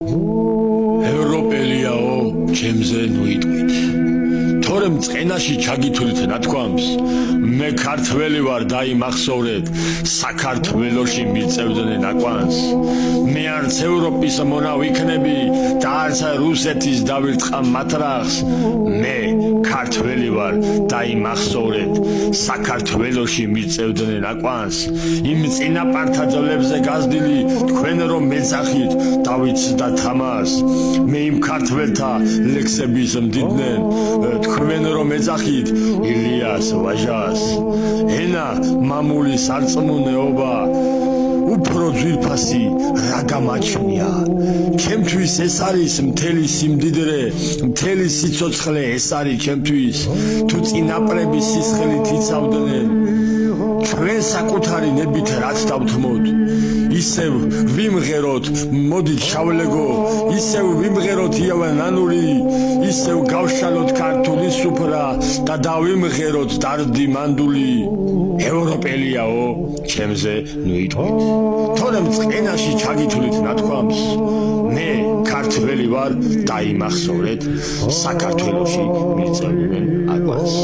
ევროპელიაო, ჩემზე ნუიტყვით. თორემ წყენაში ჩაგითვლით ნათქვამს, მე ქართველი ვარ დაიმახსოვრეთ, საქართველოში მიწევდნენ ნაკვანს. მე არც ევროპის მონა ვიქნები და არც რუსეთის დავირთხამ მატრახს. მე ქართველი ვარ დაიმახსოვრეთ, საქართველოში მიწევდნენ ნაკვანს. იმ წინაპართა ძოლებზე გაზრდილი თქვენ რომ მეძახით დავითს და თამას. მე იმ ქართველთა ლექსების მდიდნენ თქვენ რომ ეძახით ილიას ვაჟას. ენა მამული სარწმუნოება უფრო ძვირფასი რა გამაჩნია. ჩემთვის ეს არის მთელი სიმდიდრე, მთელი სიცოცხლე ეს არის ჩემთვის. თუ წინაპრების სისხლით იცავდნენ ჩვენ საკუთარი ნებით რაც დავთმოთ, ისევ ვიმღეროთ, მოდით ჩავლეგო, ისევ ვიმღეროთ იავანანური, ისევ გავშალოთ ქართული სუფრა და დავიმღეროთ დარდი მანდული. ევროპელიაო, ჩემზე ნუიტყვით. თორემ წყენაში ჩაგითვლით ნათქვამს, მე ქართველი ვარ დაიმახსოვრეთ, საქართველოში მიწევდნენ აკვანს.